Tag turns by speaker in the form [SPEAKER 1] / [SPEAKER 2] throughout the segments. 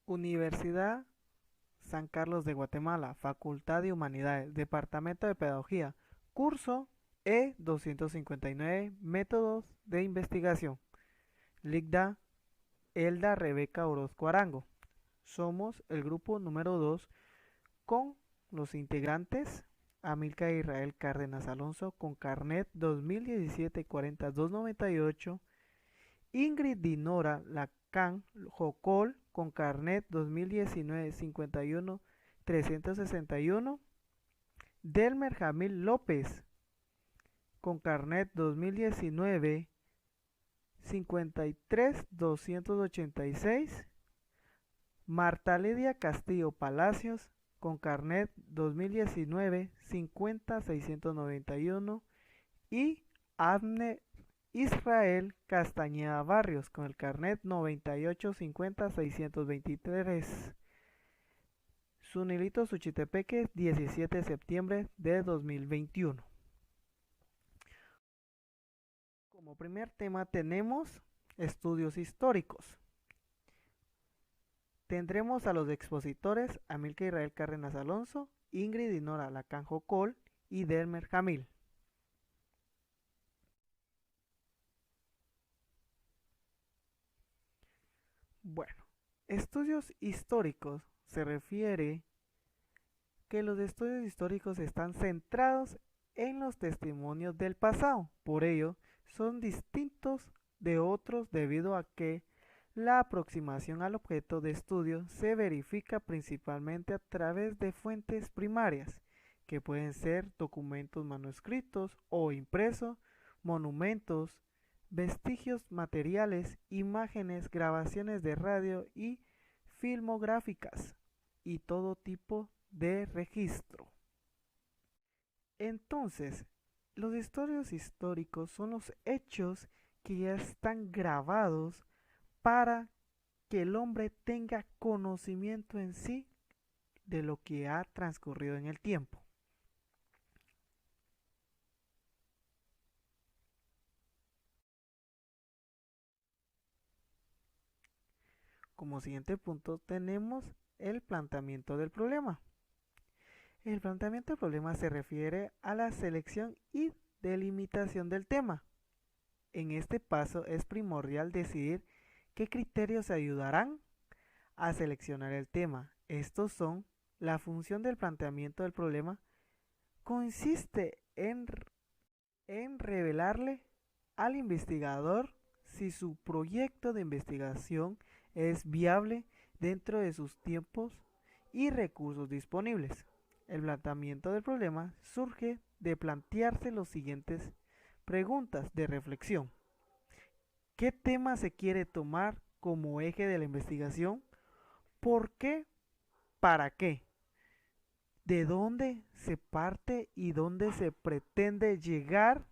[SPEAKER 1] Universidad San Carlos de Guatemala, Facultad de Humanidades, Departamento de Pedagogía, curso E259, Métodos de Investigación. Ligda Elda Rebeca Orozco Arango. Somos el grupo número 2 con los integrantes Amilcar Israel Cárdenas Alonso con carnet 2017-40298, Ingrid Dinora Lacan Jocol con carnet 2019-51-361, Delmer Jamil López con carnet 2019-53-286, Marta Lidia Castillo Palacios con carnet 2019-50-691 y Abner Israel Castañeda Barrios con el carnet 98-50-623. Sunilito Suchitepeque, 17 de septiembre de 2021. Como primer tema tenemos estudios históricos. Tendremos a los expositores Amilcar Israel Cárdenas Alonso, Ingrid Dinora Lacan Jocol y Delmer Jamil. Bueno, estudios históricos se refiere que los estudios históricos están centrados en los testimonios del pasado. Por ello, son distintos de otros debido a que la aproximación al objeto de estudio se verifica principalmente a través de fuentes primarias, que pueden ser documentos manuscritos o impresos, monumentos, vestigios materiales, imágenes, grabaciones de radio y filmográficas y todo tipo de registro. Entonces, los estudios históricos son los hechos que ya están grabados para que el hombre tenga conocimiento en sí de lo que ha transcurrido en el tiempo. Como siguiente punto tenemos el planteamiento del problema. El planteamiento del problema se refiere a la selección y delimitación del tema. En este paso es primordial decidir qué criterios ayudarán a seleccionar el tema. Estos son: la función del planteamiento del problema consiste en revelarle al investigador si su proyecto de investigación es viable dentro de sus tiempos y recursos disponibles. El planteamiento del problema surge de plantearse los siguientes preguntas de reflexión. ¿Qué tema se quiere tomar como eje de la investigación? ¿Por qué? ¿Para qué? ¿De dónde se parte y dónde se pretende llegar?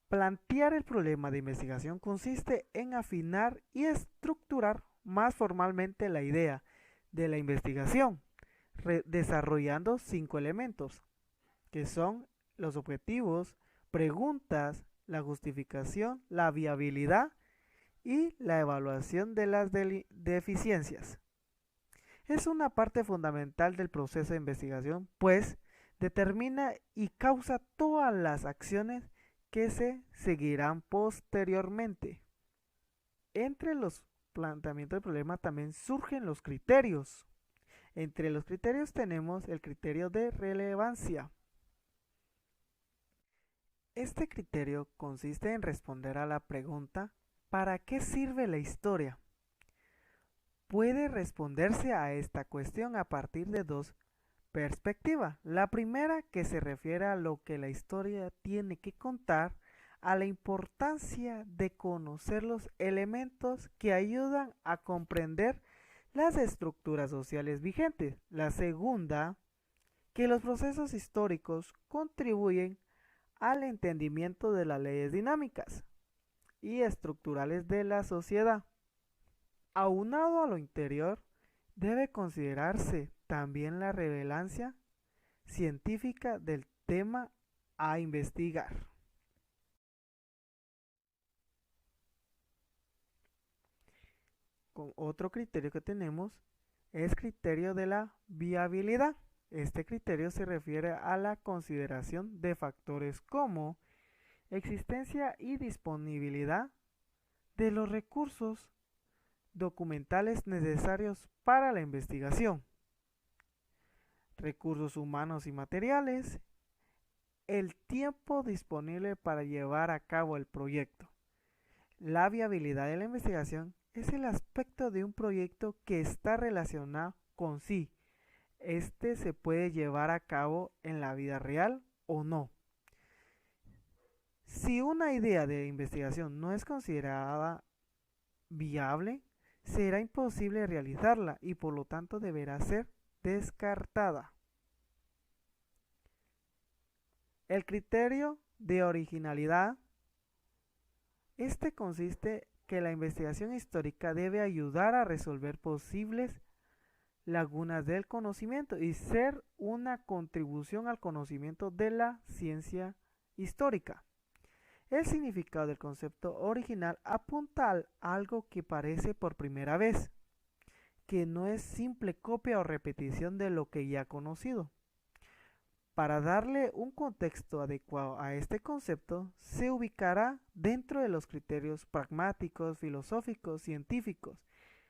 [SPEAKER 1] Plantear el problema de investigación consiste en afinar y estructurar más formalmente la idea de la investigación, desarrollando 5 elementos, que son los objetivos, preguntas, la justificación, la viabilidad y la evaluación de las deficiencias. Es una parte fundamental del proceso de investigación, pues determina y causa todas las acciones que se seguirán posteriormente. Entre los planteamientos del problema también surgen los criterios. Entre los criterios tenemos el criterio de relevancia. Este criterio consiste en responder a la pregunta ¿para qué sirve la historia? Puede responderse a esta cuestión a partir de dos perspectivas. La primera, que se refiere a lo que la historia tiene que contar, a la importancia de conocer los elementos que ayudan a comprender las estructuras sociales vigentes. La segunda, que los procesos históricos contribuyen al entendimiento de las leyes dinámicas y estructurales de la sociedad. Aunado a lo interior, debe considerarse también la relevancia científica del tema a investigar. Con otro criterio que tenemos es criterio de la viabilidad. Este criterio se refiere a la consideración de factores como existencia y disponibilidad de los recursos documentales necesarios para la investigación, recursos humanos y materiales, el tiempo disponible para llevar a cabo el proyecto. La viabilidad de la investigación es el aspecto de un proyecto que está relacionado con si este se puede llevar a cabo en la vida real o no. Si una idea de investigación no es considerada viable, será imposible realizarla y por lo tanto deberá ser descartada. El criterio de originalidad. Este consiste que la investigación histórica debe ayudar a resolver posibles lagunas del conocimiento y ser una contribución al conocimiento de la ciencia histórica. El significado del concepto original apunta a algo que parece por primera vez, que no es simple copia o repetición de lo que ya conocido. Para darle un contexto adecuado a este concepto, se ubicará dentro de los criterios pragmáticos, filosóficos, científicos,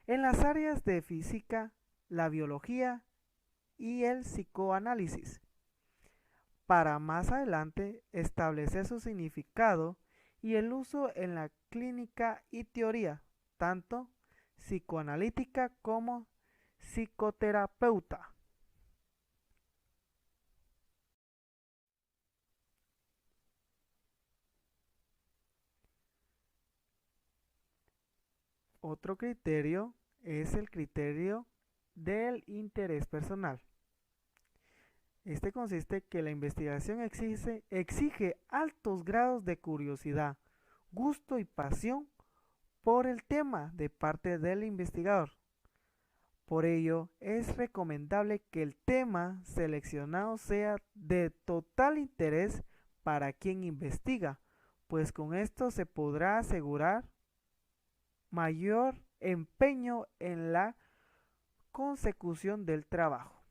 [SPEAKER 1] en las áreas de física, la biología y el psicoanálisis, para más adelante establecer su significado y el uso en la clínica y teoría, tanto psicoanalítica como psicoterapeuta. Otro criterio es el criterio del interés personal. Este consiste que la investigación exige altos grados de curiosidad, gusto y pasión por el tema de parte del investigador. Por ello, es recomendable que el tema seleccionado sea de total interés para quien investiga, pues con esto se podrá asegurar mayor empeño en la consecución del trabajo.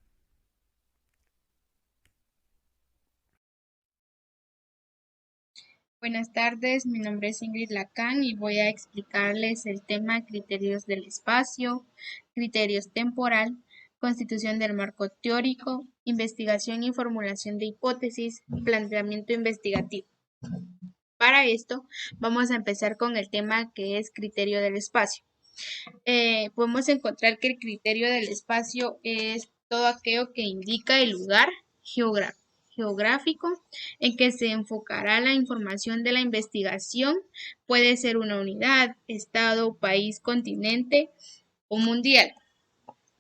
[SPEAKER 2] Buenas tardes, mi nombre es Ingrid Lacan y voy a explicarles el tema criterios del espacio, criterios temporal, constitución del marco teórico, investigación y formulación de hipótesis, planteamiento investigativo. Para esto, vamos a empezar con el tema que es criterio del espacio. Podemos encontrar que el criterio del espacio es todo aquello que indica el lugar geográfico en que se enfocará la información de la investigación. Puede ser una unidad, estado, país, continente o mundial,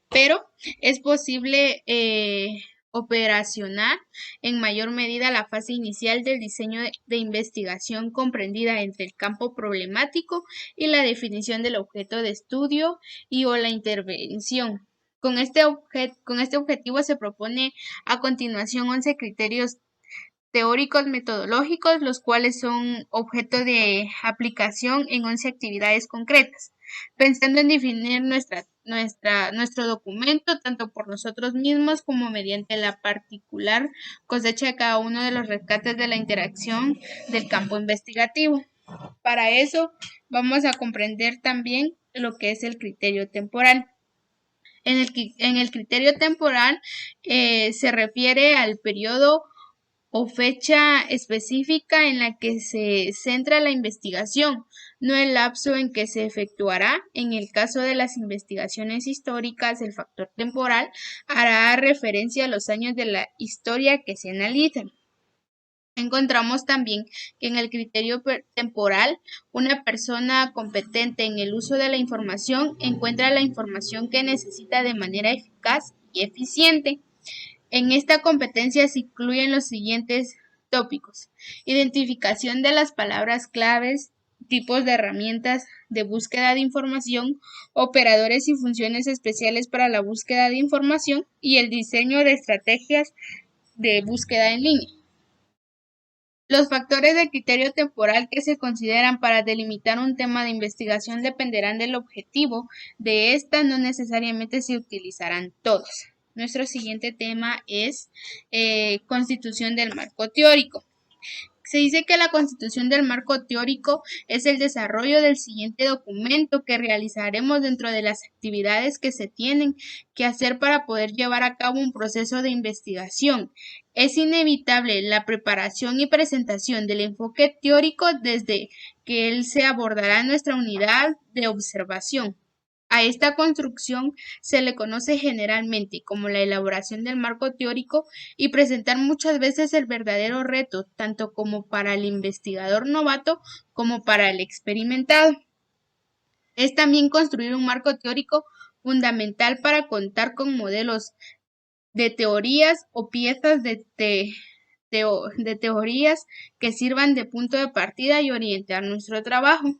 [SPEAKER 2] pero es posible operacionar en mayor medida la fase inicial del diseño de investigación comprendida entre el campo problemático y la definición del objeto de estudio y o la intervención. Con este objetivo se propone a continuación 11 criterios teóricos metodológicos, los cuales son objeto de aplicación en 11 actividades concretas, pensando en definir nuestro documento tanto por nosotros mismos como mediante la particular cosecha de cada uno de los rescates de la interacción del campo investigativo. Para eso vamos a comprender también lo que es el criterio temporal. En el criterio temporal se refiere al periodo o fecha específica en la que se centra la investigación, no el lapso en que se efectuará. En el caso de las investigaciones históricas, el factor temporal hará referencia a los años de la historia que se analizan. Encontramos también que en el criterio temporal, una persona competente en el uso de la información encuentra la información que necesita de manera eficaz y eficiente. En esta competencia se incluyen los siguientes tópicos: identificación de las palabras claves, tipos de herramientas de búsqueda de información, operadores y funciones especiales para la búsqueda de información y el diseño de estrategias de búsqueda en línea. Los factores de criterio temporal que se consideran para delimitar un tema de investigación dependerán del objetivo de esta, no necesariamente se utilizarán todos. Nuestro siguiente tema es constitución del marco teórico. Se dice que la constitución del marco teórico es el desarrollo del siguiente documento que realizaremos dentro de las actividades que se tienen que hacer para poder llevar a cabo un proceso de investigación. Es inevitable la preparación y presentación del enfoque teórico desde que él se abordará en nuestra unidad de observación. A esta construcción se le conoce generalmente como la elaboración del marco teórico y presentar muchas veces el verdadero reto, tanto como para el investigador novato como para el experimentado. Es también construir un marco teórico fundamental para contar con modelos de teorías o piezas de teorías que sirvan de punto de partida y orientar nuestro trabajo.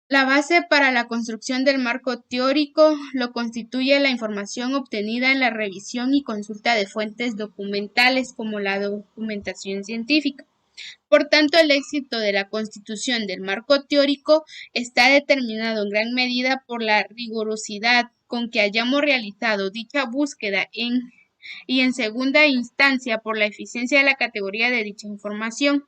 [SPEAKER 2] La base para la construcción del marco teórico lo constituye la información obtenida en la revisión y consulta de fuentes documentales como la documentación científica. Por tanto, el éxito de la constitución del marco teórico está determinado en gran medida por la rigurosidad con que hayamos realizado dicha búsqueda y en segunda instancia por la eficiencia de la categoría de dicha información.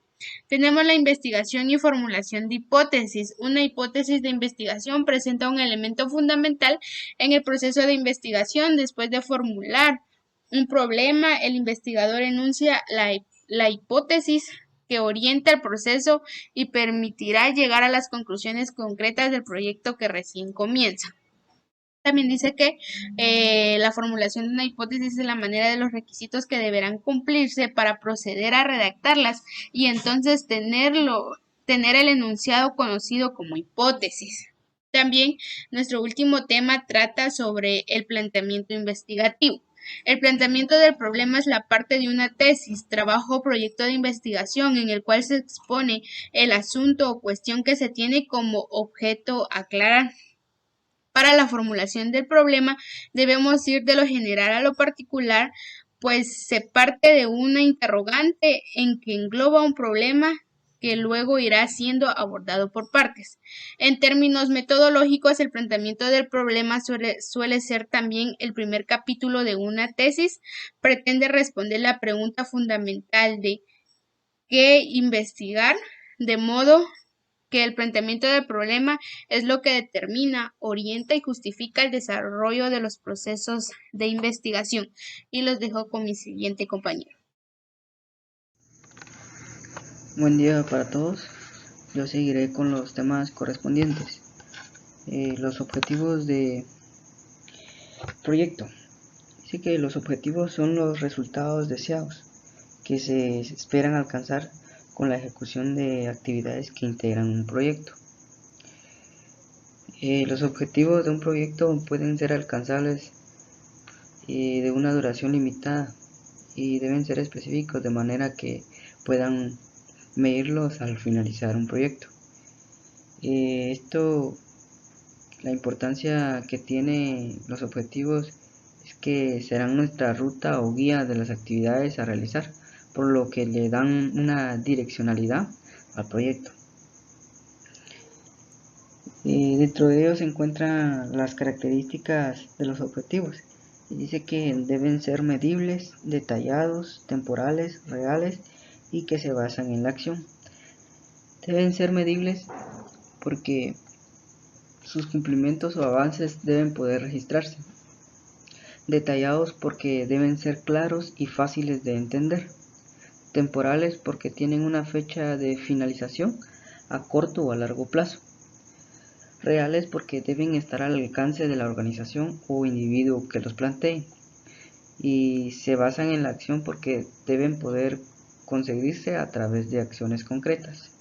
[SPEAKER 2] Tenemos la investigación y formulación de hipótesis. Una hipótesis de investigación presenta un elemento fundamental en el proceso de investigación. Después de formular un problema, el investigador enuncia la hipótesis que orienta el proceso y permitirá llegar a las conclusiones concretas del proyecto que recién comienza. También dice que la formulación de una hipótesis es la manera de los requisitos que deberán cumplirse para proceder a redactarlas y entonces tener el enunciado conocido como hipótesis. También nuestro último tema trata sobre el planteamiento investigativo. El planteamiento del problema es la parte de una tesis, trabajo o proyecto de investigación en el cual se expone el asunto o cuestión que se tiene como objeto aclarar. Para la formulación del problema debemos ir de lo general a lo particular, pues se parte de una interrogante en que engloba un problema que luego irá siendo abordado por partes. En términos metodológicos, el planteamiento del problema suele ser también el primer capítulo de una tesis. Pretende responder la pregunta fundamental de qué investigar, de modo que el planteamiento del problema es lo que determina, orienta y justifica el desarrollo de los procesos de investigación. Y los dejo con mi siguiente compañero.
[SPEAKER 3] Buen día para todos. Yo seguiré con los temas correspondientes. Los objetivos de proyecto. Dice que los objetivos son los resultados deseados que se esperan alcanzar con la ejecución de actividades que integran un proyecto. Los objetivos de un proyecto pueden ser alcanzables de una duración limitada y deben ser específicos de manera que puedan medirlos al finalizar un proyecto. La importancia que tiene los objetivos es que serán nuestra ruta o guía de las actividades a realizar, por lo que le dan una direccionalidad al proyecto. Dentro de ellos se encuentran las características de los objetivos. Dice que deben ser medibles, detallados, temporales, reales y que se basan en la acción. Deben ser medibles porque sus cumplimientos o avances deben poder registrarse. Detallados porque deben ser claros y fáciles de entender. Temporales porque tienen una fecha de finalización a corto o a largo plazo. Reales porque deben estar al alcance de la organización o individuo que los plantee. Y se basan en la acción porque deben poder conseguirse a través de acciones concretas.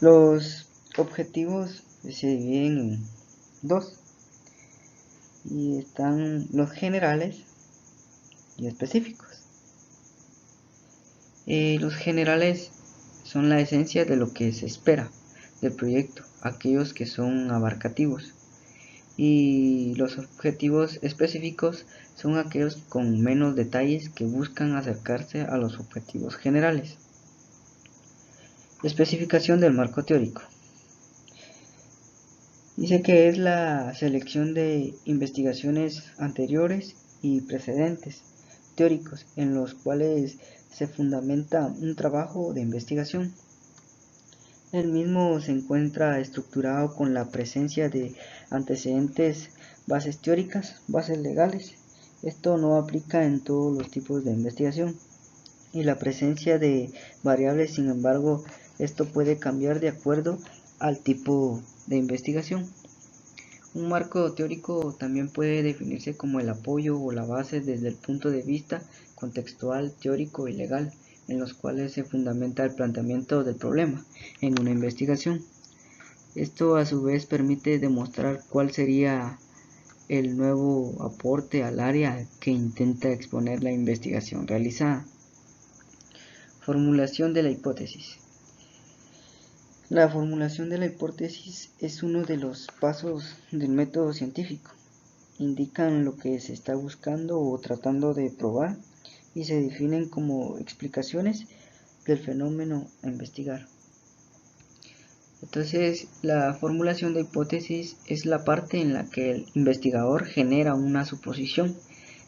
[SPEAKER 3] Los objetivos se dividen en dos y están los generales y específicos. Los generales son la esencia de lo que se espera del proyecto, aquellos que son abarcativos, y los objetivos específicos son aquellos con menos detalles que buscan acercarse a los objetivos generales. Especificación del marco teórico. Dice que es la selección de investigaciones anteriores y precedentes teóricos en los cuales se fundamenta un trabajo de investigación. El mismo se encuentra estructurado con la presencia de antecedentes, bases teóricas, bases legales. Esto no aplica en todos los tipos de investigación. Y la presencia de variables, sin embargo, esto puede cambiar de acuerdo al tipo de investigación. Un marco teórico también puede definirse como el apoyo o la base desde el punto de vista contextual, teórico y legal, en los cuales se fundamenta el planteamiento del problema en una investigación. Esto a su vez permite demostrar cuál sería el nuevo aporte al área que intenta exponer la investigación realizada. Formulación de la hipótesis. La formulación de la hipótesis es uno de los pasos del método científico. Indican lo que se está buscando o tratando de probar y se definen como explicaciones del fenómeno a investigar. Entonces, la formulación de hipótesis es la parte en la que el investigador genera una suposición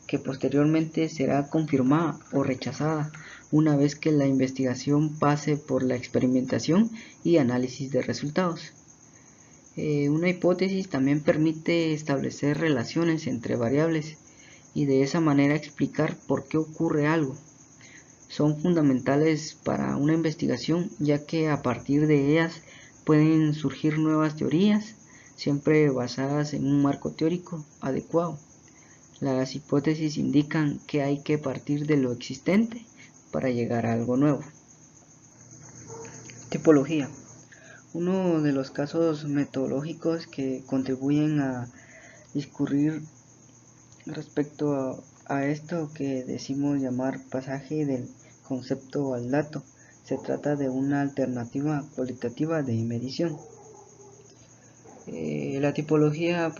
[SPEAKER 3] que posteriormente será confirmada o rechazada una vez que la investigación pase por la experimentación y análisis de resultados. Una hipótesis también permite establecer relaciones entre variables y de esa manera explicar por qué ocurre algo. Son fundamentales para una investigación ya que a partir de ellas pueden surgir nuevas teorías, siempre basadas en un marco teórico adecuado. Las hipótesis indican que hay que partir de lo existente para llegar a algo nuevo. Tipología. Uno de los casos metodológicos que contribuyen a discurrir respecto a esto que decimos llamar pasaje del concepto al dato. Se trata de una alternativa cualitativa de medición. La tipología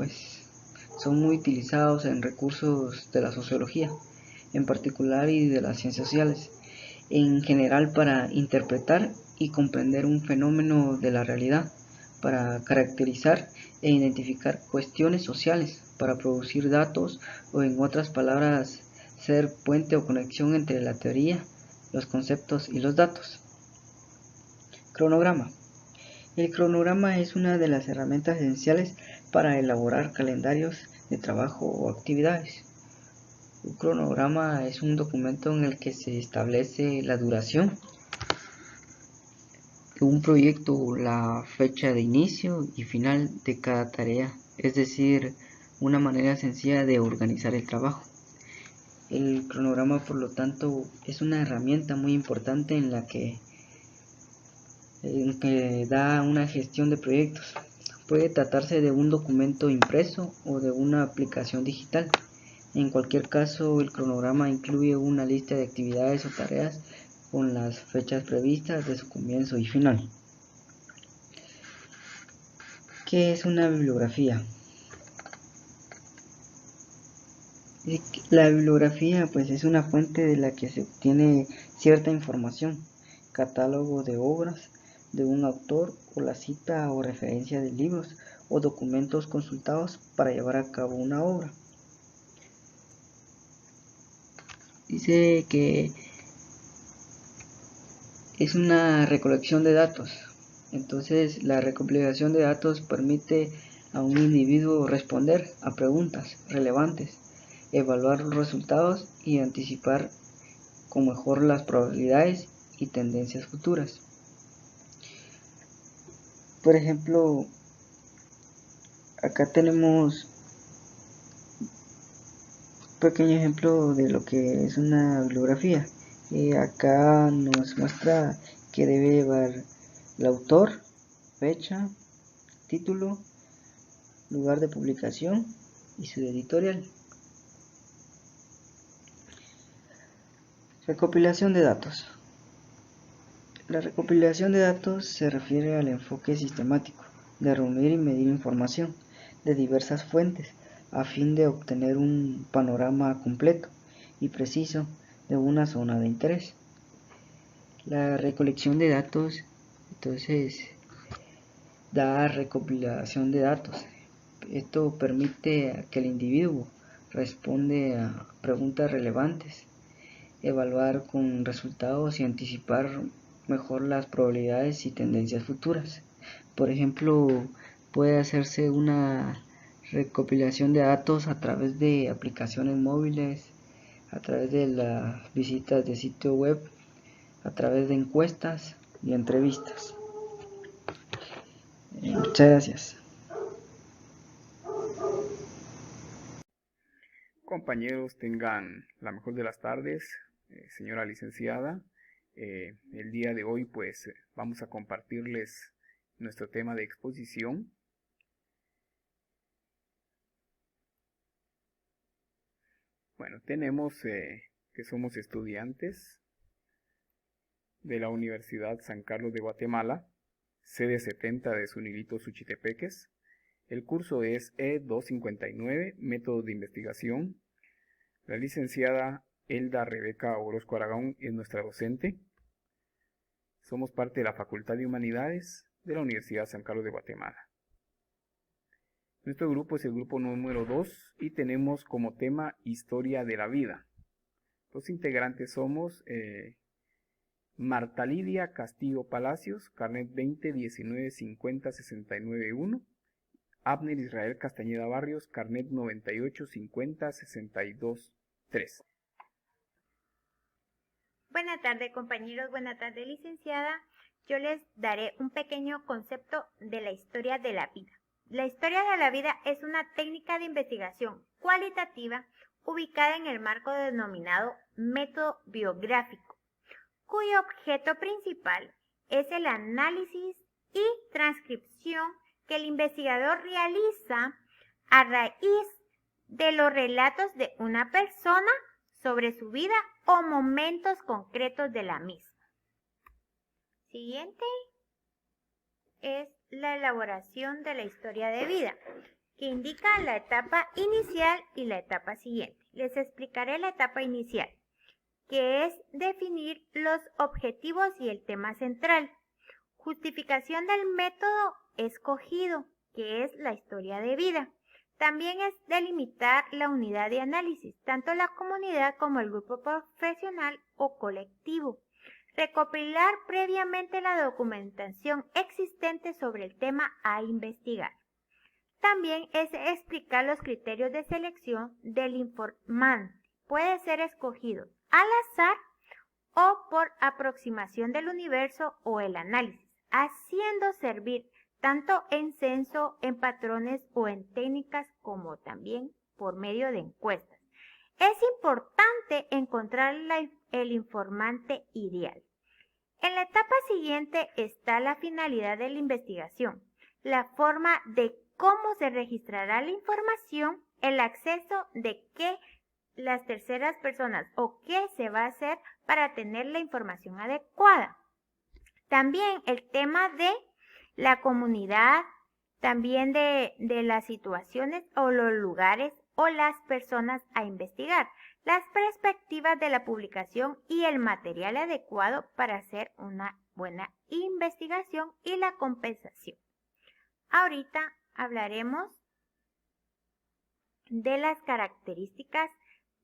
[SPEAKER 3] son muy utilizados en recursos de la sociología, en particular y de las ciencias sociales, en general para interpretar y comprender un fenómeno de la realidad, para caracterizar e identificar cuestiones sociales, para producir datos o en otras palabras, ser puente o conexión entre la teoría, los conceptos y los datos. Cronograma. El cronograma es una de las herramientas esenciales para elaborar calendarios de trabajo o actividades. Un cronograma es un documento en el que se establece la duración de un proyecto, la fecha de inicio y final de cada tarea, es decir, una manera sencilla de organizar el trabajo. El cronograma, por lo tanto, es una herramienta muy importante en la que da una gestión de proyectos. Puede tratarse de un documento impreso o de una aplicación digital. En cualquier caso, el cronograma incluye una lista de actividades o tareas con las fechas previstas de su comienzo y final. ¿Qué es una bibliografía? La bibliografía es una fuente de la que se obtiene cierta información, catálogo de obras de un autor o la cita o referencia de libros o documentos consultados para llevar a cabo una obra. Dice que es una recolección de datos. Entonces, la recopilación de datos permite a un individuo responder a preguntas relevantes, evaluar los resultados y anticipar con mejor las probabilidades y tendencias futuras. Por ejemplo, acá tenemos un pequeño ejemplo de lo que es una bibliografía. Acá nos muestra que debe llevar el autor, fecha, título, lugar de publicación y su editorial. Recopilación de datos. La recopilación de datos se refiere al enfoque sistemático de reunir y medir información de diversas fuentes a fin de obtener un panorama completo y preciso de una zona de interés. La recolección de datos, entonces, da recopilación de datos. Esto permite que el individuo responde a preguntas relevantes, evaluar con resultados y anticipar mejor las probabilidades y tendencias futuras. Por ejemplo, puede hacerse una recopilación de datos a través de aplicaciones móviles, a través de las visitas de sitio web, a través de encuestas y entrevistas. Muchas gracias.
[SPEAKER 4] Compañeros, tengan la mejor de las tardes, señora licenciada. El día de hoy pues vamos a compartirles nuestro tema de exposición. Bueno, tenemos que somos estudiantes de la Universidad San Carlos de Guatemala, sede 70 de Zunilito, Suchitepeques. El curso es E259, Métodos de Investigación. La licenciada Elda Rebeca Orozco Aragón es nuestra docente. Somos parte de la Facultad de Humanidades de la Universidad San Carlos de Guatemala. Nuestro grupo es el grupo número 2 y tenemos como tema Historia de la Vida. Los integrantes somos Marta Lidia Castillo Palacios, carnet 20 19 50 69 1. Abner Israel Castañeda Barrios, carnet 98 50 62 3.
[SPEAKER 5] Buenas tardes, compañeros. Buenas tardes, licenciada. Yo les daré un pequeño concepto de la historia de la vida. La historia de la vida es una técnica de investigación cualitativa ubicada en el marco denominado método biográfico, cuyo objeto principal es el análisis y transcripción que el investigador realiza a raíz de los relatos de una persona sobre su vida o momentos concretos de la misma. Siguiente es la elaboración de la historia de vida, que indica la etapa inicial y la etapa siguiente. Les explicaré la etapa inicial, que es definir los objetivos y el tema central. Justificación del método escogido, que es la historia de vida. También es delimitar la unidad de análisis, tanto la comunidad como el grupo profesional o colectivo. Recopilar previamente la documentación existente sobre el tema a investigar. También es explicar los criterios de selección del informante. Puede ser escogido al azar o por aproximación del universo o el análisis, haciendo servir tanto en censo, en patrones o en técnicas como también por medio de encuestas. Es importante encontrar el informante ideal. En la etapa siguiente está la finalidad de la investigación, la forma de cómo se registrará la información, el acceso de qué las terceras personas o qué se va a hacer para tener la información adecuada. También el tema de la comunidad, también de las situaciones o los lugares o las personas a investigar, las perspectivas de la publicación y el material adecuado para hacer una buena investigación y la compensación. Ahorita hablaremos de las características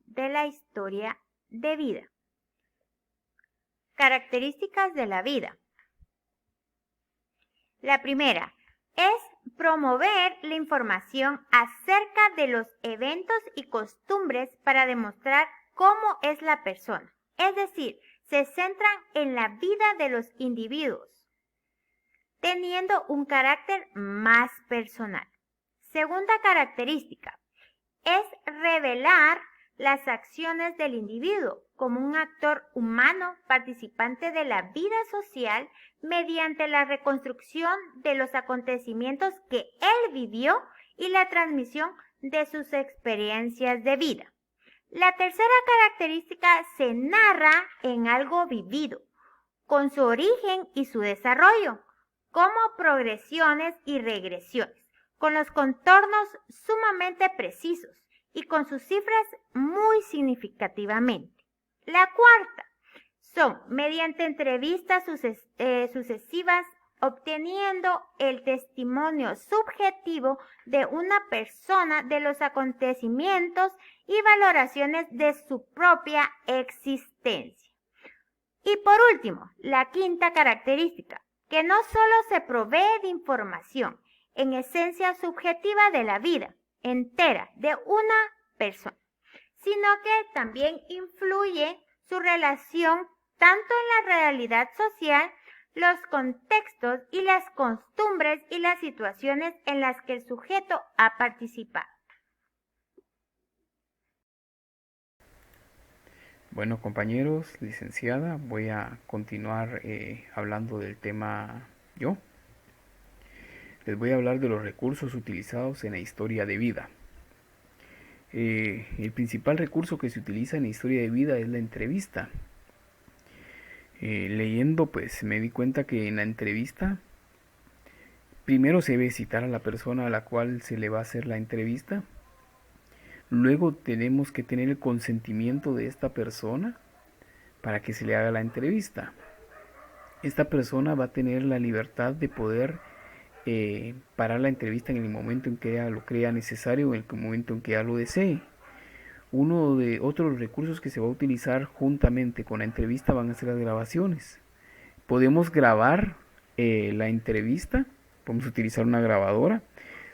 [SPEAKER 5] de la historia de vida. Características de la vida. La primera es promover la información acerca de los eventos y costumbres para demostrar cómo es la persona. Es decir, se centran en la vida de los individuos, teniendo un carácter más personal. Segunda característica es revelar las acciones del individuo como un actor humano participante de la vida social mediante la reconstrucción de los acontecimientos que él vivió y la transmisión de sus experiencias de vida. La tercera característica se narra en algo vivido, con su origen y su desarrollo, como progresiones y regresiones, con los contornos sumamente precisos y con sus cifras muy significativamente. La cuarta son mediante entrevistas sucesivas obteniendo el testimonio subjetivo de una persona de los acontecimientos y valoraciones de su propia existencia. Y por último, la quinta característica, que no solo se provee de información en esencia subjetiva de la vida entera de una persona, sino que también influye su relación tanto en la realidad social, los contextos y las costumbres y las situaciones en las que el sujeto ha participado.
[SPEAKER 4] Bueno, compañeros, licenciada, voy a continuar hablando del tema yo. Les voy a hablar de los recursos utilizados en la historia de vida. El principal recurso que se utiliza en la historia de vida es la entrevista. Leyendo, pues me di cuenta que en la entrevista primero se debe citar a la persona a la cual se le va a hacer la entrevista. Luego tenemos que tener el consentimiento de esta persona para que se le haga la entrevista. Esta persona va a tener la libertad de poder parar la entrevista en el momento en que ella lo crea necesario, en el momento en que ella lo desee. Uno de otros recursos que se va a utilizar juntamente con la entrevista van a ser las grabaciones. Podemos grabar la entrevista, podemos utilizar una grabadora,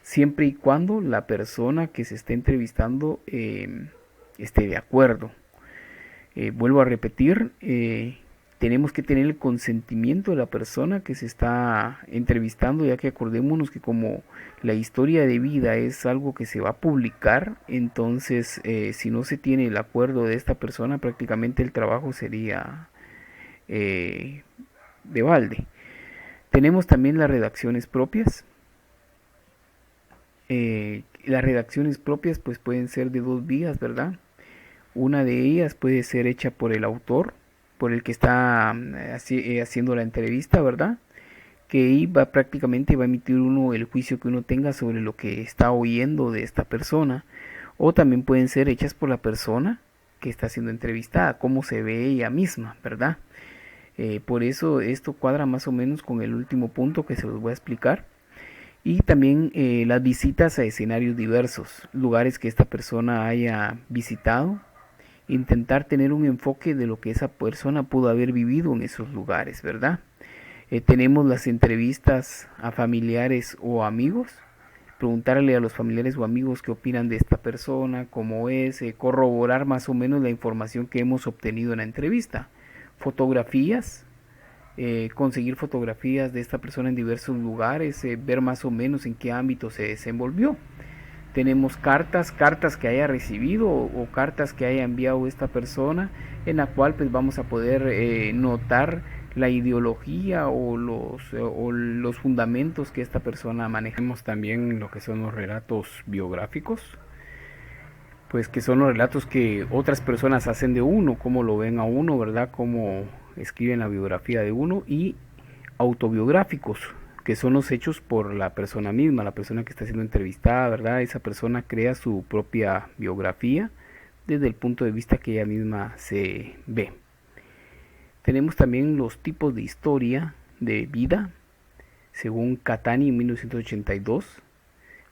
[SPEAKER 4] siempre y cuando la persona que se esté entrevistando esté de acuerdo. Vuelvo a repetir, tenemos que tener el consentimiento de la persona que se está entrevistando, ya que acordémonos que como la historia de vida es algo que se va a publicar, entonces si no se tiene el acuerdo de esta persona, prácticamente el trabajo sería de balde. Tenemos también las redacciones propias. Las redacciones propias pues pueden ser de dos vías, ¿verdad? Una de ellas puede ser hecha por el autor, por el que está haciendo la entrevista, ¿verdad? Que ahí prácticamente va a emitir uno el juicio que uno tenga sobre lo que está oyendo de esta persona. O también pueden ser hechas por la persona que está siendo entrevistada, cómo se ve ella misma, ¿verdad? Por eso esto cuadra más o menos con el último punto que se los voy a explicar. Y también las visitas a escenarios diversos, lugares que esta persona haya visitado, intentar tener un enfoque de lo que esa persona pudo haber vivido en esos lugares, ¿verdad? Tenemos las entrevistas a familiares o amigos, preguntarle a los familiares o amigos qué opinan de esta persona, cómo es, corroborar más o menos la información que hemos obtenido en la entrevista. Fotografías, conseguir fotografías de esta persona en diversos lugares, ver más o menos en qué ámbito se desenvolvió. Tenemos cartas que haya recibido o cartas que haya enviado esta persona, en la cual pues vamos a poder notar la ideología o los fundamentos que esta persona maneja. Tenemos también lo que son los relatos biográficos, pues que son los relatos que otras personas hacen de uno, cómo lo ven a uno, ¿verdad? Cómo escriben la biografía de uno, y autobiográficos, que son los hechos por la persona misma, la persona que está siendo entrevistada, ¿verdad? Esa persona crea su propia biografía desde el punto de vista que ella misma se ve. Tenemos también los tipos de historia de vida, según Catani en 1982.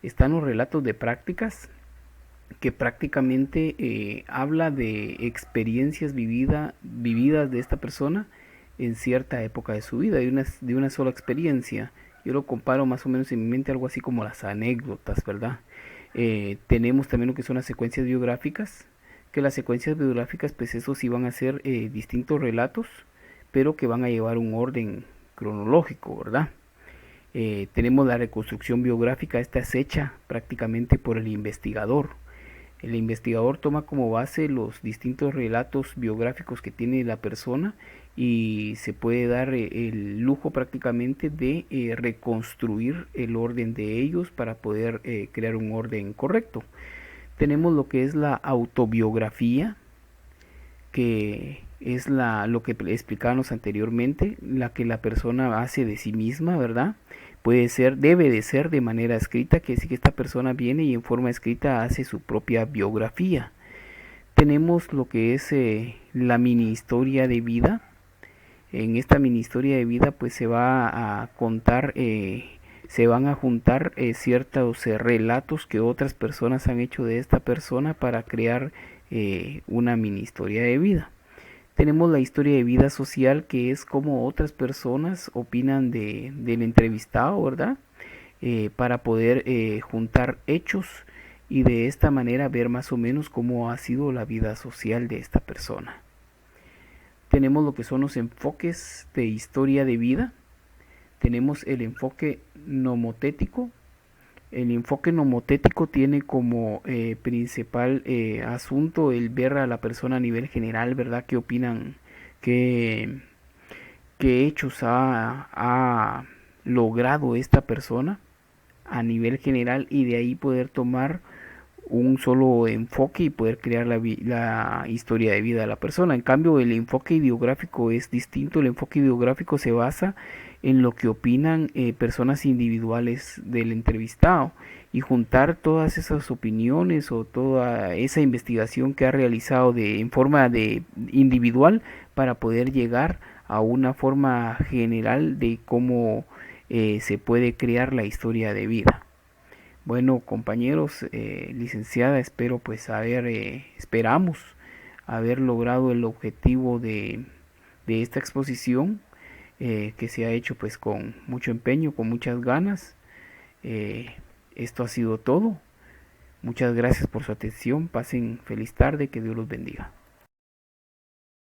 [SPEAKER 4] Están los relatos de prácticas, que prácticamente habla de experiencias vividas de esta persona en cierta época de su vida, de una sola experiencia. Yo lo comparo más o menos en mi mente algo así como las anécdotas, ¿verdad? Tenemos también lo que son las secuencias biográficas, que las secuencias biográficas pues eso sí van a ser distintos relatos, pero que van a llevar un orden cronológico, ¿verdad? Tenemos la reconstrucción biográfica, esta es hecha prácticamente por el investigador. El investigador toma como base los distintos relatos biográficos que tiene la persona y se puede dar el lujo prácticamente de reconstruir el orden de ellos para poder crear un orden correcto. Tenemos lo que es la autobiografía, que es lo que explicábamos anteriormente, la que la persona hace de sí misma, ¿verdad? debe de ser de manera escrita, que sí que esta persona viene y en forma escrita hace su propia biografía. Tenemos lo que es la mini historia de vida. En esta mini historia de vida pues se va a contar, se van a juntar ciertos relatos que otras personas han hecho de esta persona para crear una mini historia de vida. Tenemos la historia de vida social, que es como otras personas opinan del entrevistado, ¿verdad? Para poder juntar hechos y de esta manera ver más o menos cómo ha sido la vida social de esta persona. Tenemos lo que son los enfoques de historia de vida. Tenemos el enfoque nomotético. El enfoque nomotético tiene como principal asunto el ver a la persona a nivel general, ¿verdad? ¿Qué opinan? ¿Qué hechos ha logrado esta persona a nivel general? Y de ahí poder tomar un solo enfoque y poder crear la historia de vida de la persona. En cambio, el enfoque biográfico es distinto. El enfoque biográfico se basa en lo que opinan personas individuales del entrevistado y juntar todas esas opiniones o toda esa investigación que ha realizado en forma de individual para poder llegar a una forma general de cómo se puede crear la historia de vida. Bueno, compañeros, licenciada, esperamos haber logrado el objetivo de esta exposición, que se ha hecho pues con mucho empeño, con muchas ganas. Esto ha sido todo. Muchas gracias por su atención. Pasen feliz tarde. Que Dios los bendiga.